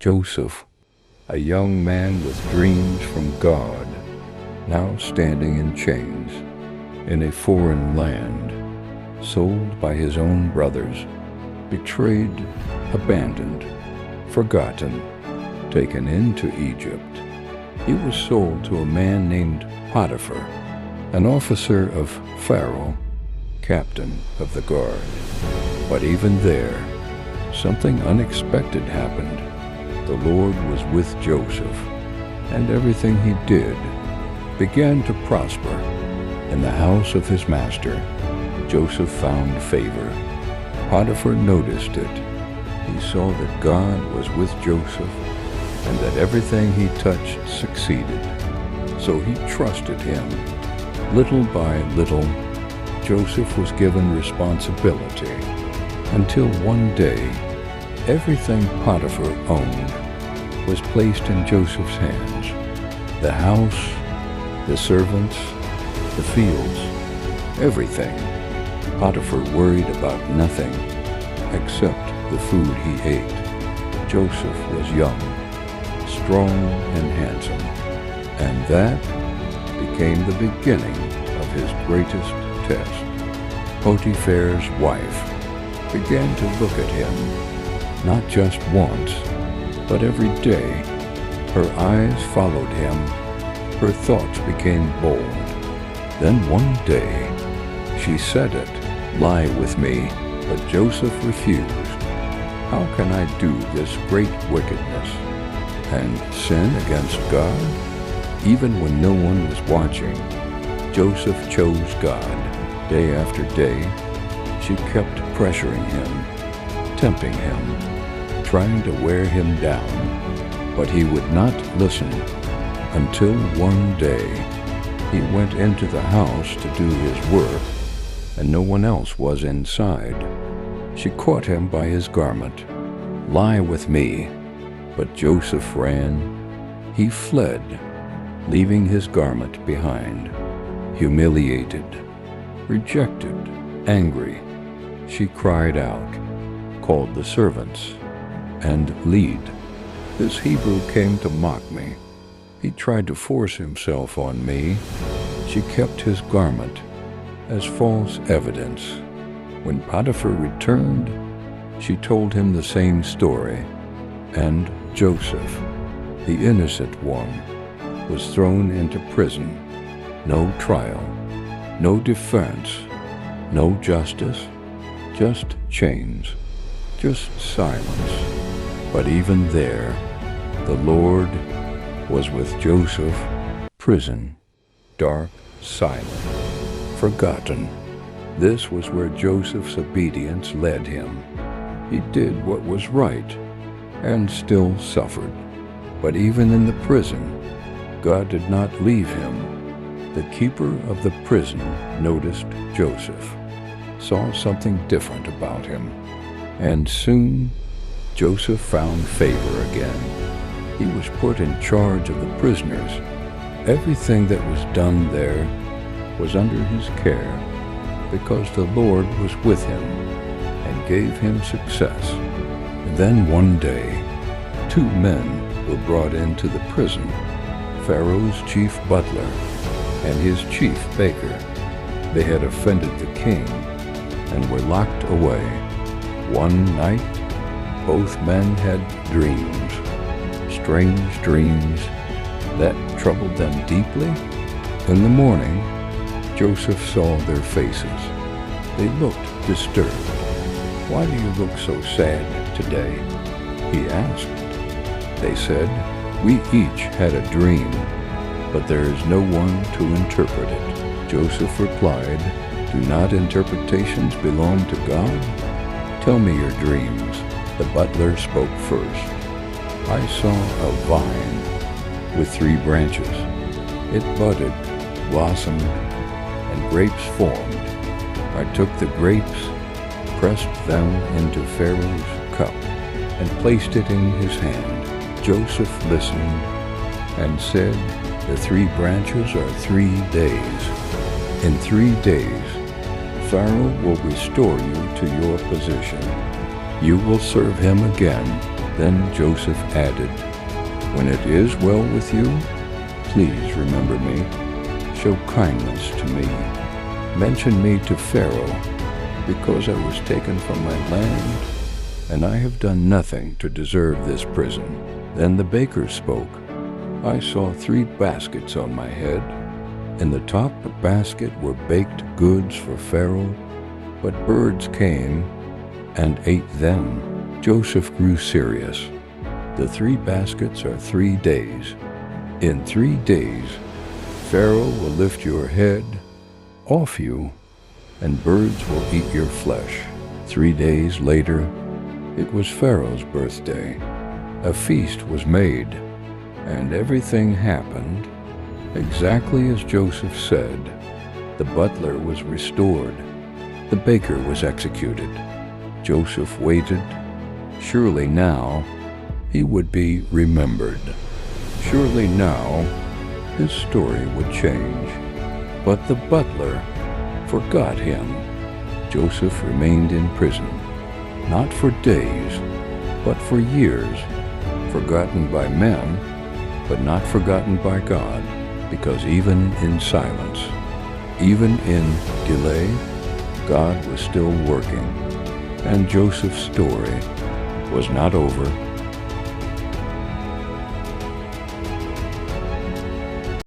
Joseph, a young man with dreams from God, now standing in chains in a foreign land, sold by his own brothers, betrayed, abandoned, forgotten, taken into Egypt. He was sold to a man named Potiphar, an officer of Pharaoh, captain of the guard. But even there, something unexpected happened. The Lord was with Joseph, and everything he did began to prosper. In the house of his master, Joseph found favor. Potiphar noticed it. He saw that God was with Joseph and that everything he touched succeeded. So he trusted him. Little by little, Joseph was given responsibility until one day, everything Potiphar owned was placed in Joseph's hands. The house, the servants, the fields, everything. Potiphar worried about nothing except the food he ate. Joseph was young, strong and handsome, and that became the beginning of his greatest test. Potiphar's wife began to look at him, not just once, but every day. Her eyes followed him. Her thoughts became bold. Then one day, she said it, "Lie with me." But Joseph refused. How can I do this great wickedness and sin against God? Even when no one was watching, Joseph chose God. Day after day, she kept pressuring him, tempting him, trying to wear him down. But he would not listen until one day he went into the house to do his work, and no one else was inside. She caught him by his garment. "Lie with me." But Joseph ran. He fled, leaving his garment behind. Humiliated, rejected, angry, she cried out, called the servants, and lead. This Hebrew came to mock me. He tried to force himself on me. She kept his garment as false evidence. When Potiphar returned, she told him the same story, and Joseph, the innocent one, was thrown into prison. No trial, no defense, no justice, just chains, just silence. But even there, the Lord was with Joseph. Prison, dark, silent, forgotten. This was where Joseph's obedience led him. He did what was right and still suffered. But even in the prison, God did not leave him. The keeper of the prison noticed Joseph, saw something different about him, and soon Joseph found favor again. He was put in charge of the prisoners. Everything that was done there was under his care, because the Lord was with him and gave him success. And then one day, 2 men were brought into the prison, Pharaoh's chief butler and his chief baker. They had offended the king and were locked away. One night, both men had dreams, strange dreams that troubled them deeply. In the morning, Joseph saw their faces. They looked disturbed. "Why do you look so sad today?" he asked. They said, "We each had a dream, but there is no one to interpret it." Joseph replied, "Do not interpretations belong to God? Tell me your dreams." The butler spoke first. "I saw a vine with 3 branches. It budded, blossomed, and grapes formed. I took the grapes, pressed them into Pharaoh's cup, and placed it in his hand." Joseph listened and said, "The 3 branches are 3 days. In 3 days, Pharaoh will restore you to your position. You will serve him again Then Joseph added, "When it is well with you, please remember me. Show kindness to me. Mention me to Pharaoh, because I was taken from my land, and I have done nothing to deserve this prison." Then the baker spoke. "I saw 3 baskets on my head. In the top basket were baked goods for Pharaoh, but birds came and ate them." Joseph grew serious. "The 3 baskets are 3 days. In 3 days, Pharaoh will lift your head off you, and birds will eat your flesh." 3 days later, it was Pharaoh's birthday. A feast was made, and everything happened exactly as Joseph said. The butler was restored. The baker was executed. Joseph waited. Surely now he would be remembered. Surely now his story would change. But the butler forgot him. Joseph remained in prison, not for days, but for years, forgotten by men, but not forgotten by God, because even in silence, even in delay, God was still working, and Joseph's story was not over